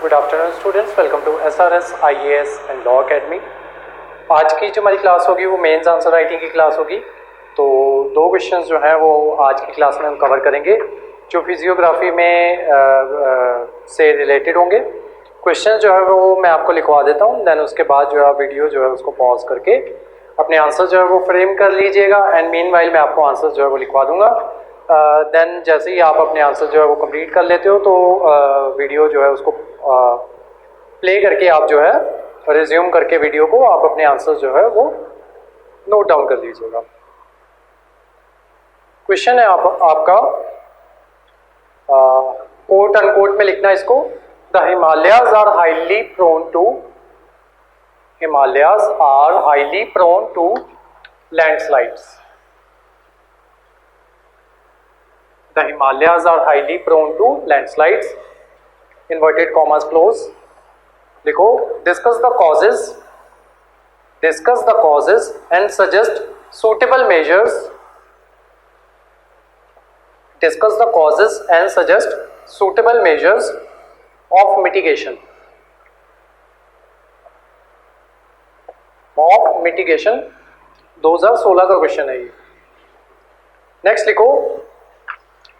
Good afternoon students, welcome to SRS IAS and law academy. आज की जो हमारी क्लास होगी वो मेंस आंसर राइटिंग की क्लास होगी। तो दो क्वेश्चंस जो हैं वो आज की क्लास में हम कवर करेंगे जो फिजियोग्राफी में से रिलेटेड होंगे। क्वेश्चन जो है वो मैं आपको लिखवा देता हूँ, देन उसके बाद जो है वीडियो जो है उसको पॉज करके अपने आंसर जो है वो फ्रेम कर लीजिएगा एंड मीनवाइल मैं आपको आंसर जो है वो लिखवा दूंगा। देन जैसे ही आप अपने आंसर जो है वो कंप्लीट कर लेते हो तो वीडियो जो है उसको प्ले करके आप जो है रिज्यूम करके वीडियो को आप अपने आंसर जो है वो नोट डाउन कर लीजिएगा। क्वेश्चन है आपका कोट अनकोट में लिखना इसको। The Himalayas are highly prone to landslides. The Himalayas are highly prone to landslides. Inverted commas close. लिखो, discuss the causes and suggest suitable measures. Discuss the causes and suggest suitable measures of mitigation. Of mitigation 2016 का question है ये। Next लिखो,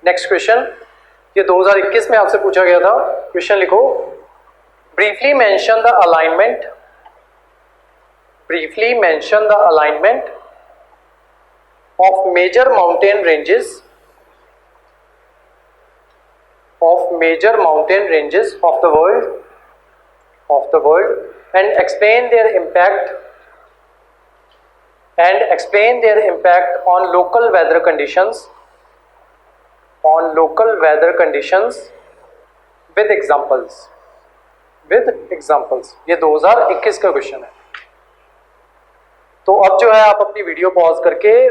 next question ये 2021 में आपसे पूछा गया था। क्वेश्चन लिखो, briefly mention the alignment of major mountain ranges of the world and explain their impact on local weather conditions with examples। ये 2021 का क्वेश्चन है। तो अब जो है आप अपनी वीडियो पॉज करके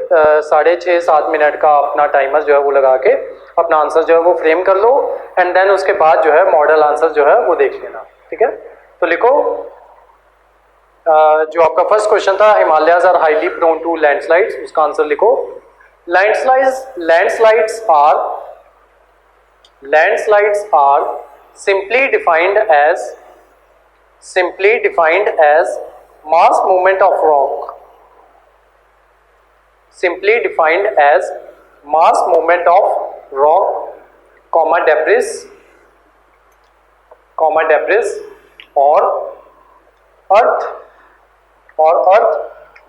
6.5-7 मिनट का अपना टाइमर जो है वो लगा के अपना आंसर जो है वो फ्रेम कर लो एंड देन उसके बाद जो है मॉडल आंसर जो है वो देख लेना, ठीक है। तो लिखो, जो आपका फर्स्ट क्वेश्चन था, Himalayas are highly prone to landslides, उसका आंसर लिखो। Landslides are simply defined as mass movement of rock, debris or earth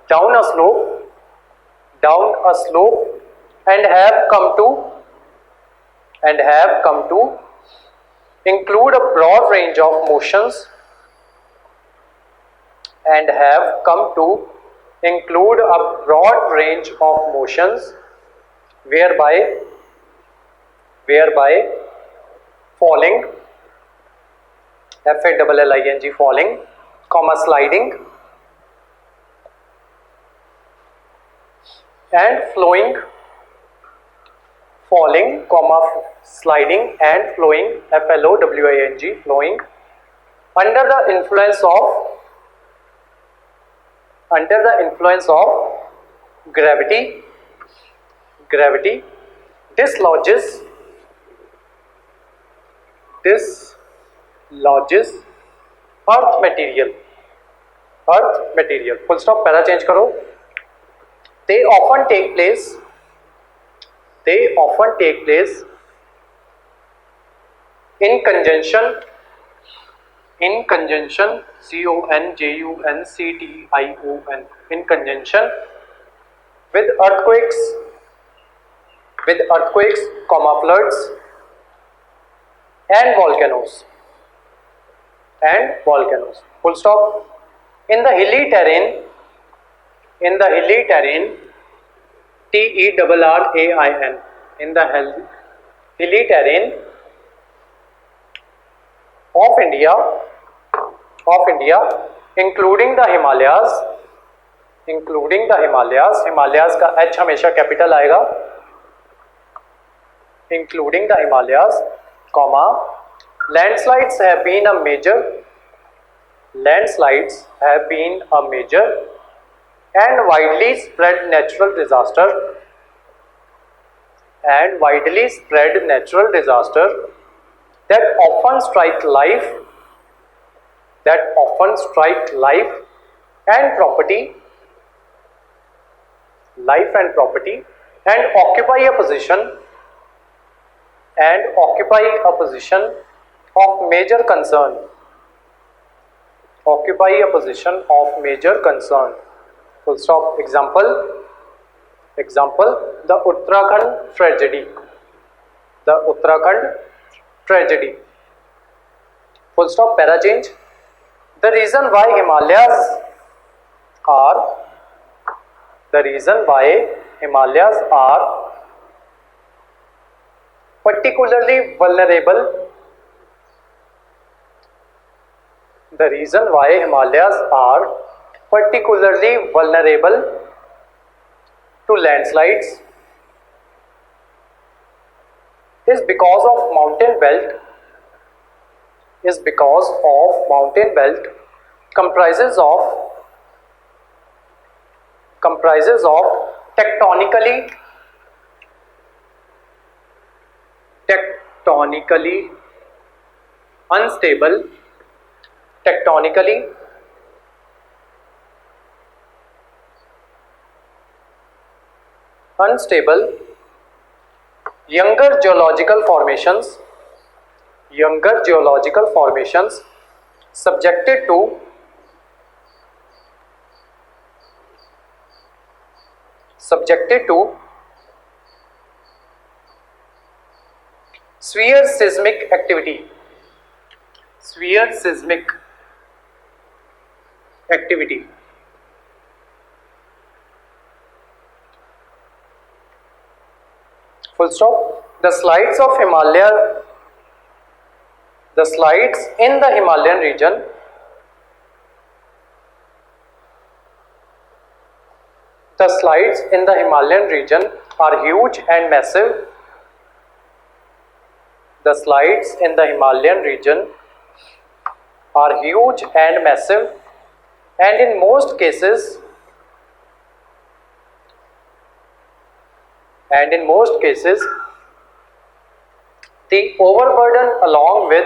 down a slope and have come to include a broad range of motions whereby falling, falling, sliding and flowing, sliding and flowing, flowing under the influence of gravity dislodges earth material। full stop, para change करो। they often take place in conjunction in conjunction with earthquakes, floods and volcanoes, full stop। in the hilly terrain TERRAIN, in the hilly terrain of India including the Himalayas, Himalayas का H हमेशा capital आएगा, including the Himalayas, landslides have been a major and widely spread natural disaster that often strike life that often strike life and property and occupy a position of major concern. Occupy a position of major concern. Full stop. Example, the Uttarakhand tragedy. The Uttarakhand tragedy. Full stop. Para change. The reason why Himalayas are particularly vulnerable. The reason why Himalayas are particularly vulnerable to landslides is because of mountain belt comprises of tectonically unstable younger geological formations subjected to severe seismic activity. Full stop. The slides in the Himalayan region are huge and massive. The slides in the Himalayan region are huge and massive, and in most cases the overburden along with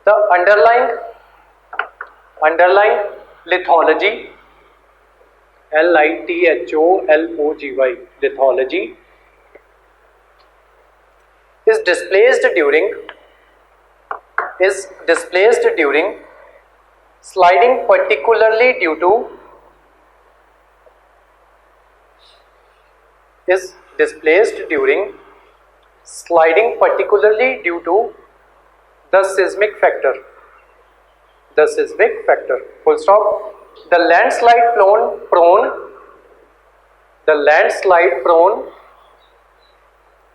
the underlying lithology, lithology is displaced during sliding, particularly due to the seismic factor. Full stop. The landslide prone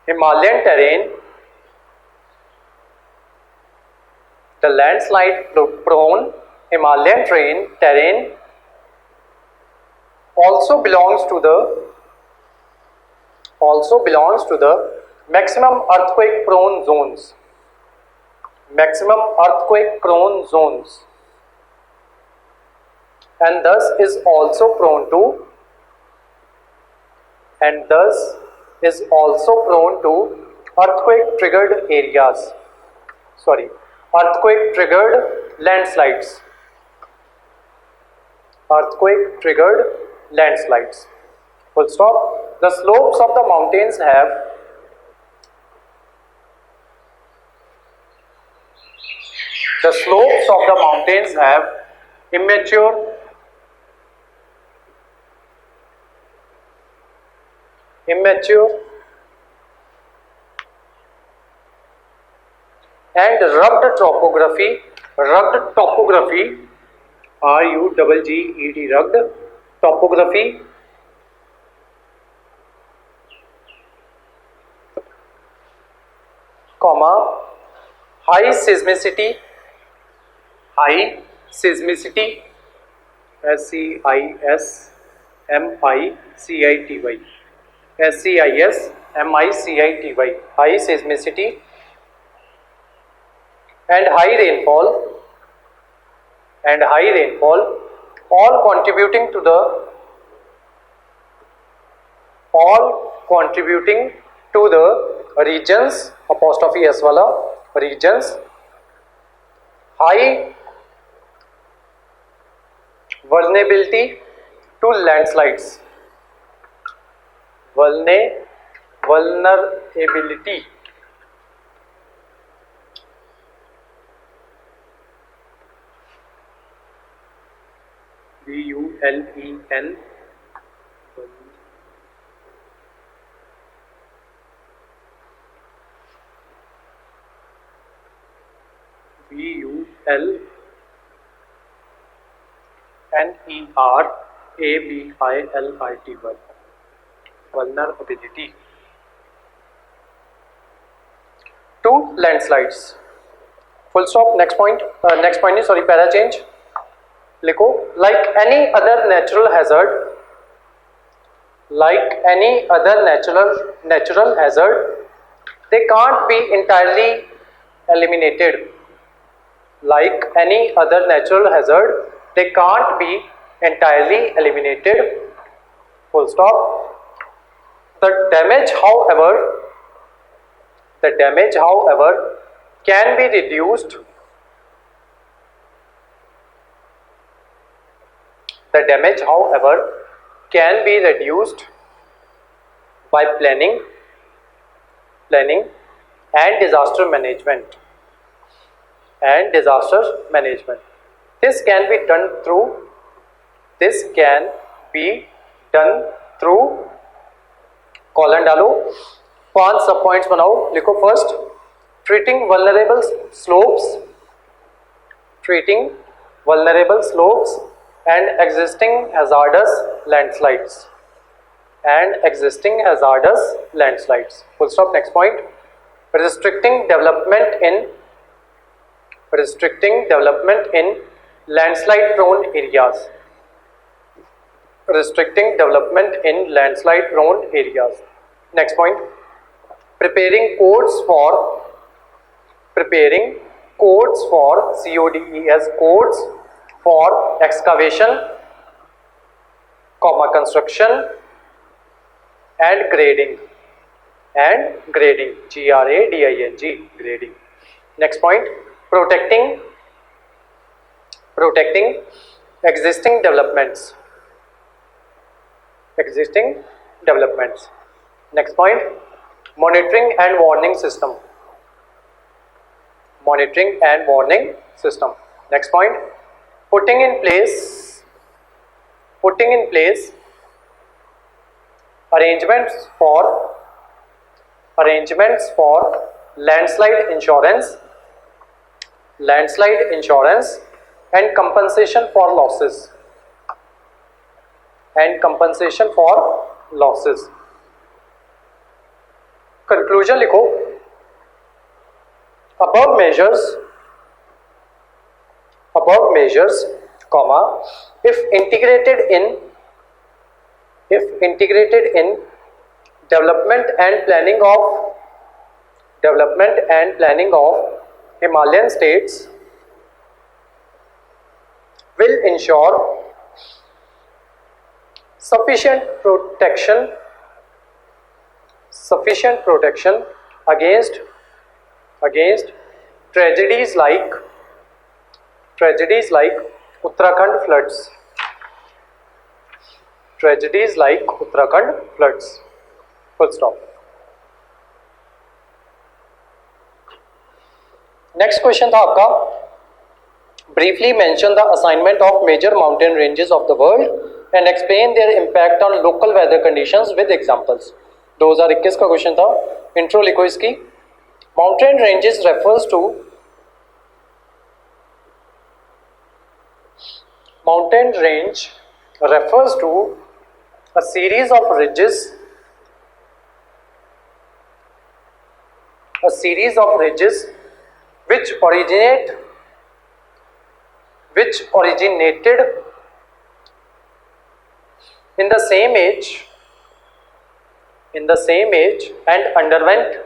Himalayan terrain also belongs to the maximum earthquake prone zones, and thus is also prone to earthquake triggered landslides. Full stop. The slopes of the mountains have immature and rugged topography, rugged topography, high seismicity, SEISMICITY, high seismicity and high rainfall, all contributing to the regions, apostrophe s वाला, regions high vulnerability to landslides, vulnerability VULEN VULNERABILIT, vulnerability to landslides. Full stop. Next point is sorry, para change. लिखो like any other natural hazard, they can't be entirely eliminated. Like any other natural hazard, they can't be entirely eliminated. Full stop. The damage, however, can be reduced. The damage, however, can be reduced by planning and disaster management. This can be done through colon डालो, 5 सब points बनाओ, लिखो first treating vulnerable slopes and existing hazardous landslides. Full stop. Next point, restricting development in landslide prone areas. Next point, preparing codes for CODES, codes for excavation, construction and grading, grading. Next point, protecting existing developments. Next point, monitoring and warning system. Next point, putting in place arrangements for landslide insurance and compensation for losses. Conclusion लिखो, above measures, if integrated in development and planning of Himalayan states, will ensure sufficient protection against tragedies like Uttarakhand floods. Full stop. Next question था आपका, briefly mention the assignment of major mountain ranges of the world and explain their impact on local weather conditions with examples. 2021 का question था, intro लिखो इसकी. Mountain ranges refers to a series of ridges which originated in the same age and underwent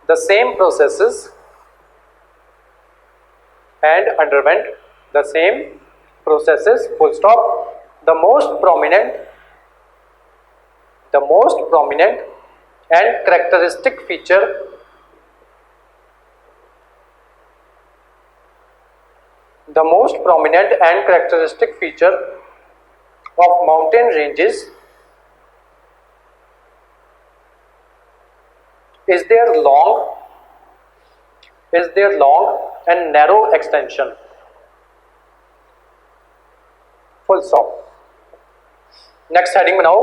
the same processes full stop. The most prominent The most prominent and characteristic feature of mountain ranges is their long and narrow extension. Full stop. Next heading बनाओ,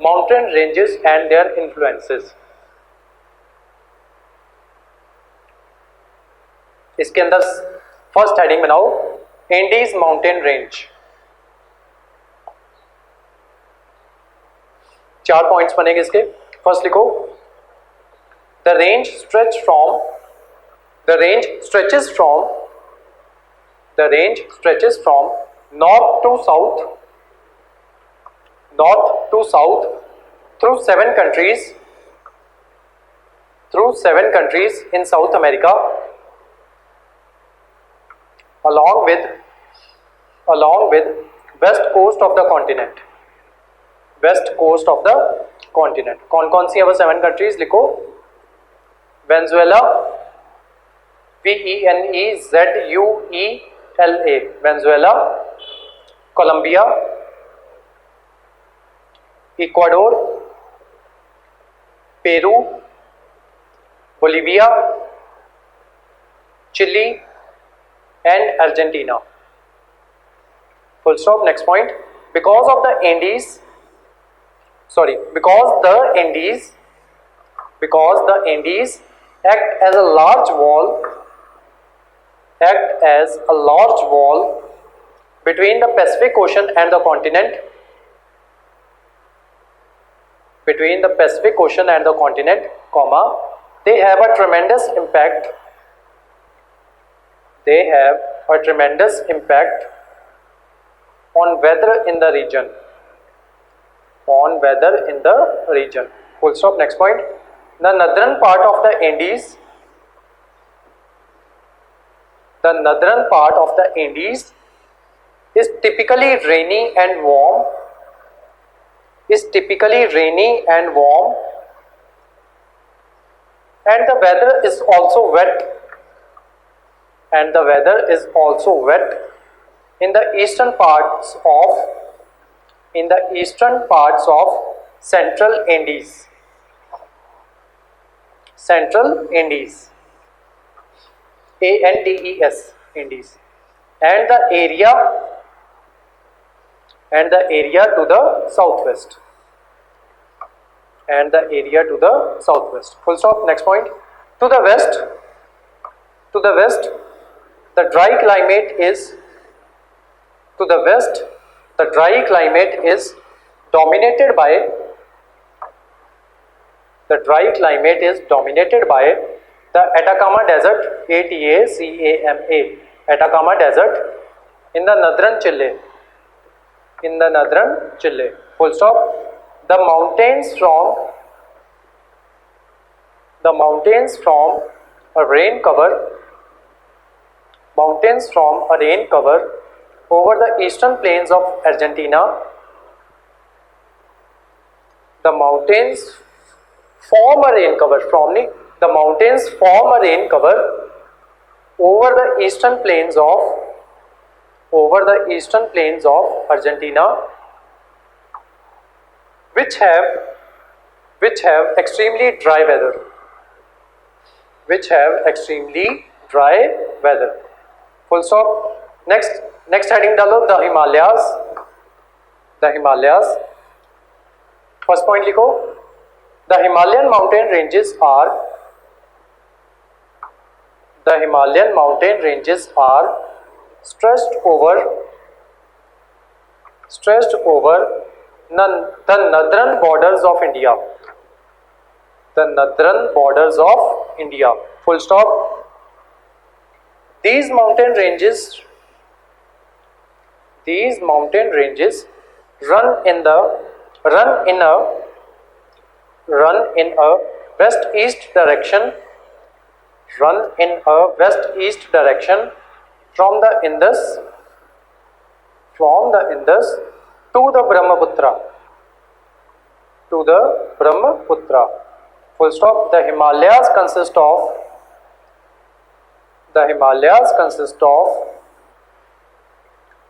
mountain ranges and their influences. इसके अंदर first heading बनाओ, Andes mountain range. 4 points बनेंगे इसके। First लिखो, the range stretches from north to south through seven countries in South America, along with west coast of the continent. कौन कौन सी है वो 7 कंट्रीज लिखो, Venezuela, VENEZUELA Venezuela, Colombia, Ecuador, Peru, Bolivia, Chile and Argentina. Full stop. Next point, because the Andes act as a large wall between the Pacific Ocean and the continent, they have a tremendous impact on weather in the region. Full stop. Next point, the northern part of the Andes is typically rainy and warm, and the weather is also wet in the eastern parts of Central Andes, ANDES, Andes, and the area to the southwest. Full stop. Next point, to the west, the dry climate is dominated by the Atacama Desert, ATACAMA, Atacama Desert in the northern Chile. Full stop. The mountains from a rain cover over the eastern plains of Argentina. The mountains form a rain cover over the eastern plains of Argentina, which have extremely dry weather. Full stop. Next heading डालो, the Himalayas. First point लिखो, the Himalayan mountain ranges are stretched over the northern borders of India. Full stop. These mountain ranges run in a west-east direction from the Indus to the to the Brahmaputra. Full stop. The Himalayas consist of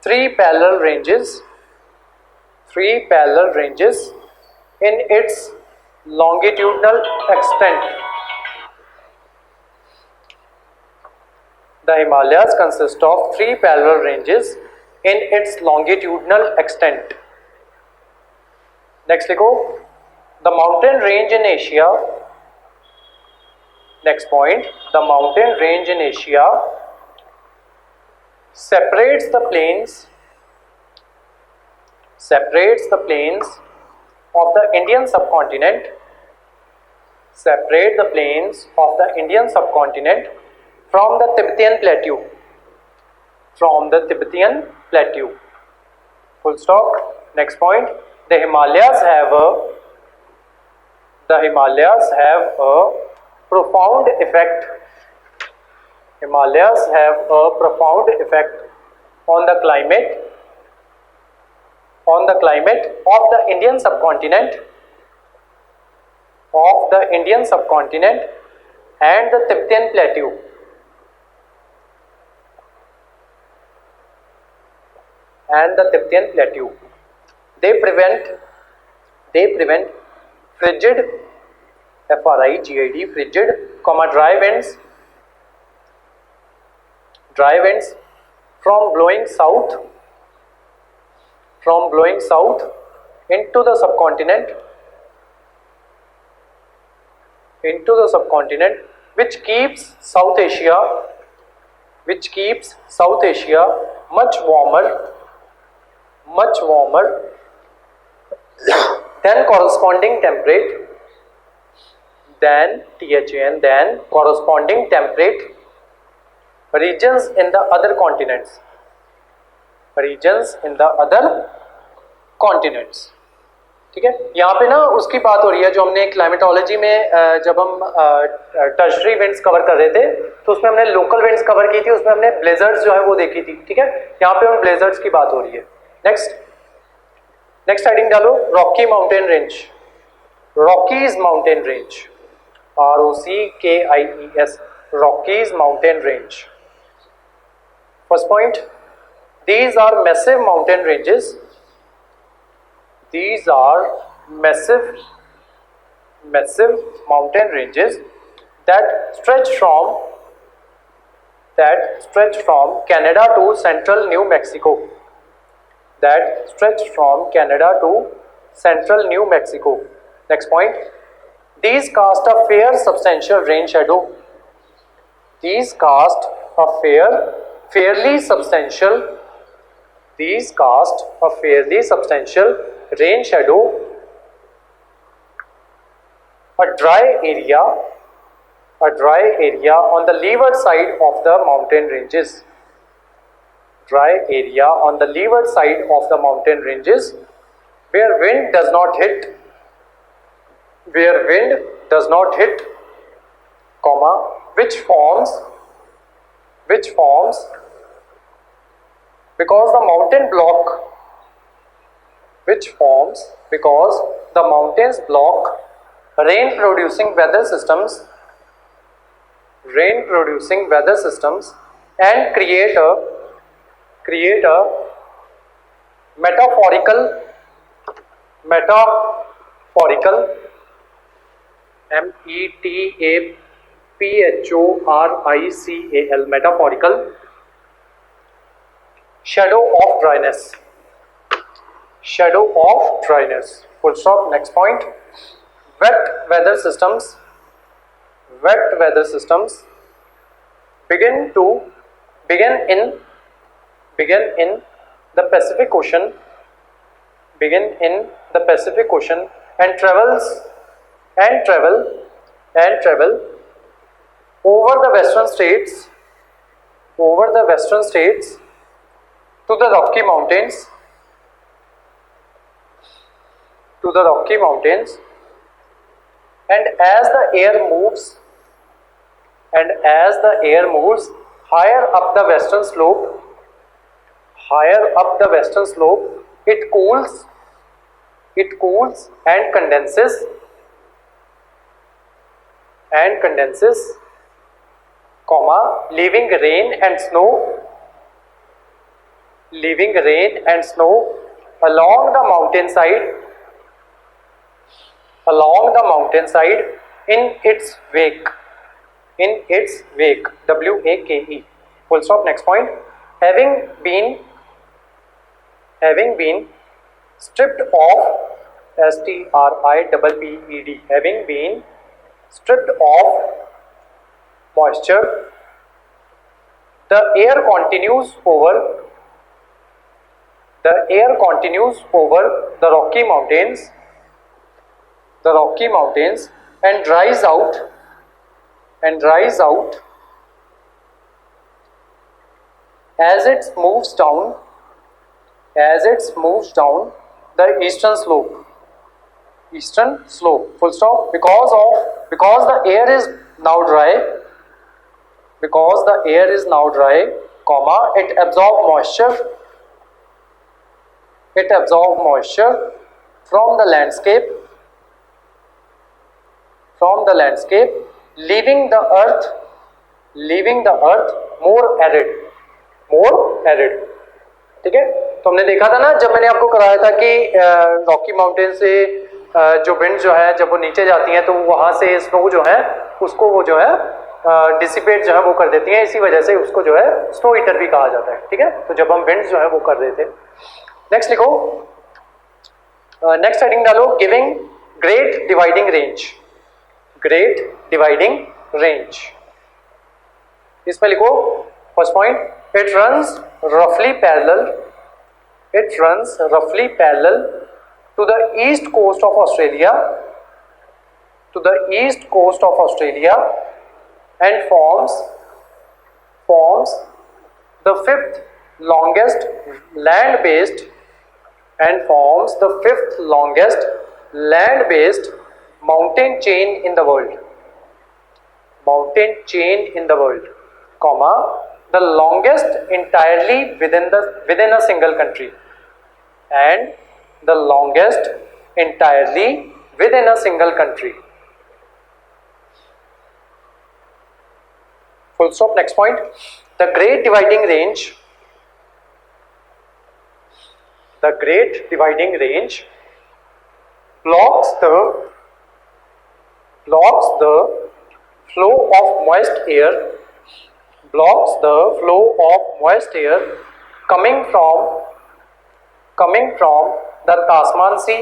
three parallel ranges in its longitudinal extent. The Himalayas consist of three parallel ranges in its longitudinal extent. Next लिखो, the mountain range in Asia. Next point, the mountain range in Asia separates the plains of the Indian subcontinent. Separate the plains of the Indian subcontinent from the Tibetan plateau. Full stop. Next point. The Himalayas have a profound effect. Himalayas have a profound effect on the climate of the Indian subcontinent and the Tibetan plateau. They prevent frigid, frigid, dry winds from blowing south into the subcontinent, which keeps South Asia much warmer than corresponding temperate regions in the other continents. ठीक है, यहाँ पे ना उसकी बात हो रही है जो हमने क्लाइमेटोलॉजी में जब हम टर्शरी विंड्स कवर कर रहे थे तो उसमें हमने लोकल विंड्स कवर की थी, उसमें हमने ब्लेजर्स जो है वो देखी थी. ठीक है, यहाँ पे उन ब्लेजर्स की बात हो रही है. नेक्स्ट हेडिंग डालो, Rocky mountain range. Rockies mountain range, ROCKIES, Rockies mountain range. First point, these are massive mountain ranges. These are massive mountain ranges that stretch from Canada to central New Mexico. Next point, these cast a fairly substantial rain shadow. These cast a fairly substantial rain shadow, a dry area on the leeward side of the mountain ranges. Where wind does not hit, comma, which forms because the mountains block rain producing weather systems and create a metaphorical metaphorical shadow of dryness. Full stop. Next point, wet weather systems begin in the Pacific Ocean and travel over the western states to the Rocky Mountains, and as the air moves higher up the western slope, it cools it cools and condenses, comma, leaving rain and snow along the mountainside in its wake, WAKE, full stop. Next point, having been stripped of, STRIPPED, having been stripped of moisture, the air continues over the Rocky Mountains and dries out as it moves down the eastern slope, full stop. Because the air is now dry, comma, it absorbs moisture from the landscape, leaving the earth more arid. ठीक है, तो हमने देखा था ना जब मैंने आपको कराया था कि रॉकी माउंटेन से जो विंड जो है जब वो नीचे जाती हैं तो वहां से स्नो जो है उसको वो जो है डिसिपेट जो है वो कर देती हैं, इसी वजह से उसको जो है स्नो ईटर भी कहा जाता है। ठीक है, तो जब हम विंड जो है वो कर रहे थे। नेक्स्ट लिखो, नेक्स्ट हेडिंग डालो, गिविंग ग्रेट डिवाइडिंग रेंज। इसमें लिखो first point, it runs roughly parallel to the east coast of Australia and forms the fifth longest land-based mountain chain in the world, comma, the longest entirely within a single country, and the longest entirely within a single country, full stop. Next point, the Great Dividing Range blocks the flow of moist air coming from the Tasman Sea,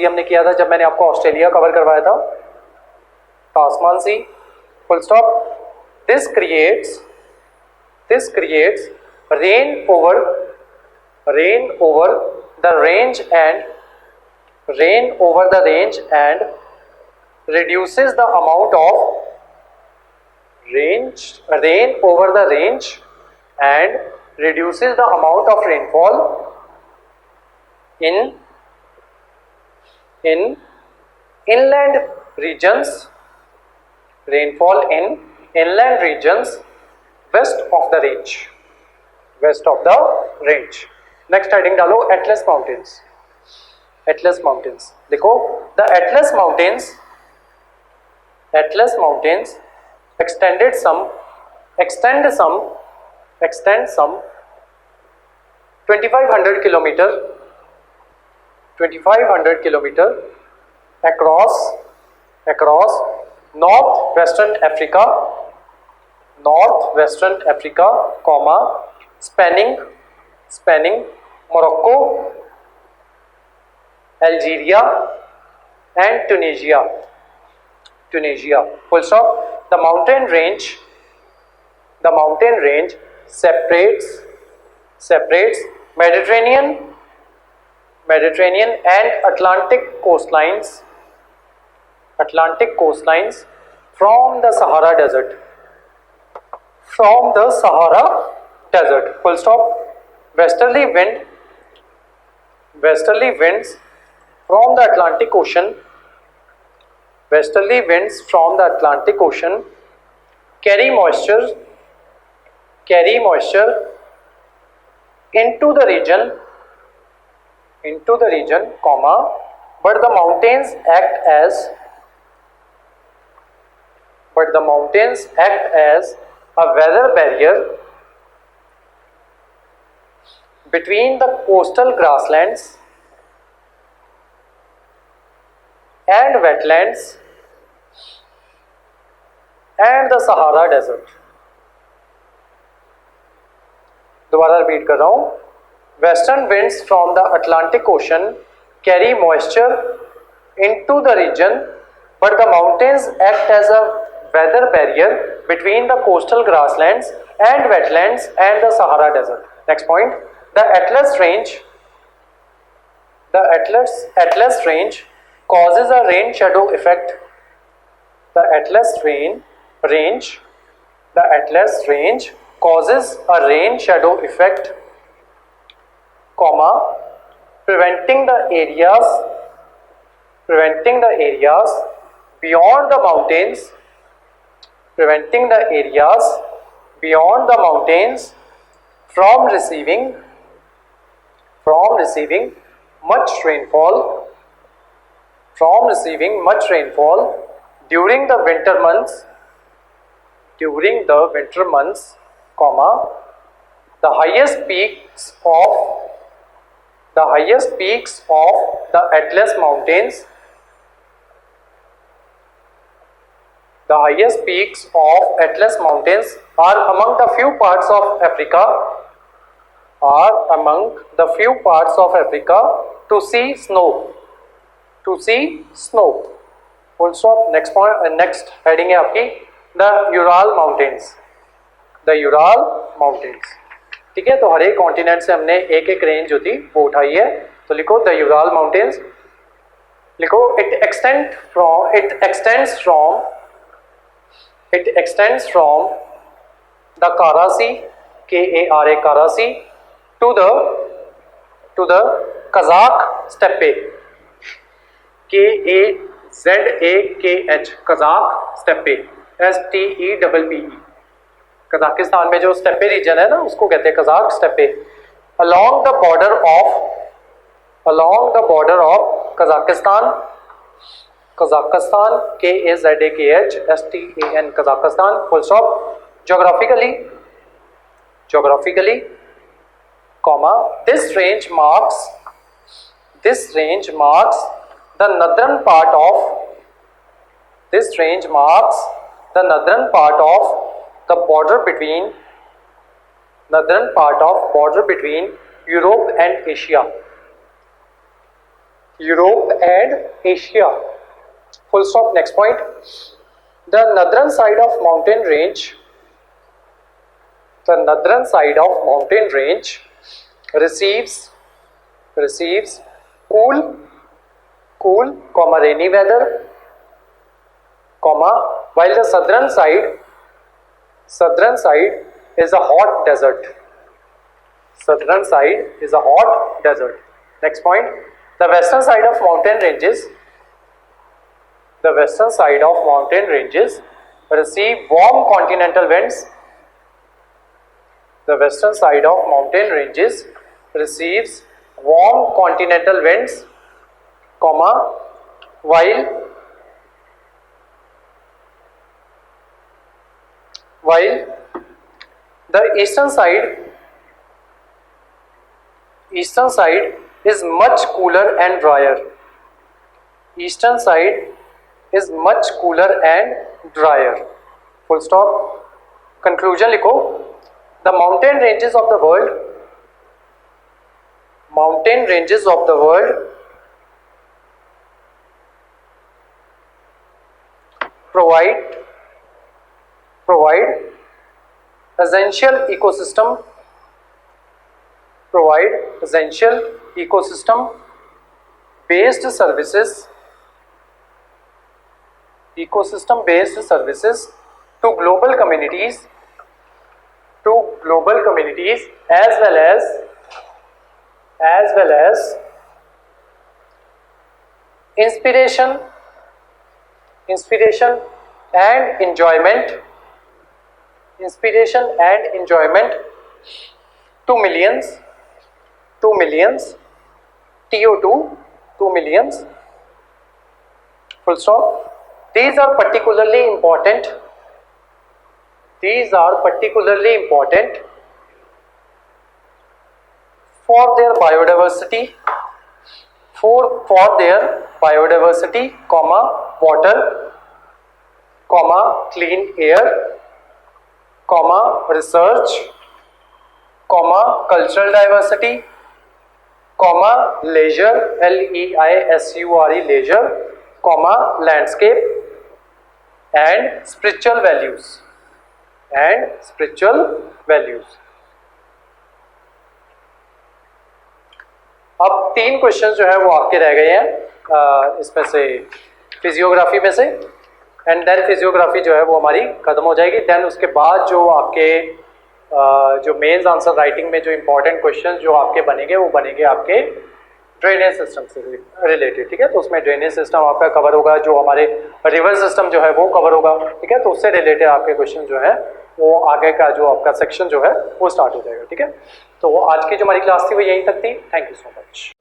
हमने किया था जब मैंने आपको Australia cover करवाया था, Tasman Sea, full stop. This creates rain over the range and reduces the amount of rainfall in inland regions, west of the range. Next heading डालो, Atlas Mountains। देखो, the Atlas Mountains extend some 2500 kilometer across northwestern Africa, comma, spanning Morocco, Algeria and Tunisia, full stop. The mountain range separates Mediterranean and Atlantic coastlines from the Sahara Desert, full stop. Westerly winds from the Atlantic Ocean carry moisture into the region into the region, comma, but the mountains act as a weather barrier between the coastal grasslands and wetlands and the Sahara Desert. दोबारा repeat कर रहा हूँ. Western winds from the Atlantic Ocean carry moisture into the region, but the mountains act as a weather barrier between the coastal grasslands and wetlands and the Sahara Desert. Next point, the Atlas Range causes a rain shadow effect. The Atlas Range causes a rain shadow effect, comma, preventing the areas beyond the mountains from receiving much rainfall during the winter months, comma, the highest peaks of the Atlas Mountains are among the few parts of Africa to see snow. Full stop. Next point, next heading है आपकी the Ural Mountains. ठीक है, तो हर एक continent से हमने एक एक रेंज जो थी वो उठाई है. तो लिखो द यूराल माउंटेन्स. लिखो it extends from the Kara Sea, Kara Sea, to the Kazakh steppe, Kazakh, Kazakh steppe, STEPPE. Kazakhstan में जो स्टेपे रीजन है ना उसको कहते हैं Kazakh स्टेपे. along the border of Kazakhstan, KAZAKHSTAN, Kazakhstan, full stop. Geographically, comma, this range marks the northern part of the border between Europe and Asia. Full stop. Next point. The northern side of mountain range receives cool, rainy weather, while the southern side is a hot desert. Next point, the western side of mountain ranges receive warm continental winds. The western side of mountain ranges receives warm continental winds, while the eastern side is much cooler and drier. Full stop. Conclusion लिखो. The mountain ranges of the world provide essential ecosystem based services to global communities as well as inspiration and enjoyment to millions TO2 2 millions, full stop. These are particularly important. These are particularly important for their biodiversity, for their biodiversity, comma, water, comma, clean air, comma, research, comma, cultural diversity, comma, leisure, L-E-I-S-U-R-E, leisure, comma, landscape, and spiritual values, and spiritual values. अब 3 question जो है वो आपके रह गए हैं इसमें से, फिजियोग्राफी में से, एंड देन फिजियोग्राफी जो है वो हमारी खत्म हो जाएगी। देन उसके बाद जो आपके जो मेंस आंसर राइटिंग में जो इंपॉर्टेंट क्वेश्चन जो आपके बनेंगे वो बनेंगे आपके ड्रेनेज सिस्टम से रिलेटेड, ठीक है। तो उसमें ड्रेनेज सिस्टम आपका कवर होगा, जो हमारे रिवर सिस्टम जो है वो कवर होगा, ठीक है। तो उससे रिलेटेड आपके क्वेश्चन जो है वो आगे का जो आपका सेक्शन जो है वो स्टार्ट हो जाएगा, ठीक है। तो आज की जो हमारी क्लास थी वो यहीं तक थी। Thank you so much.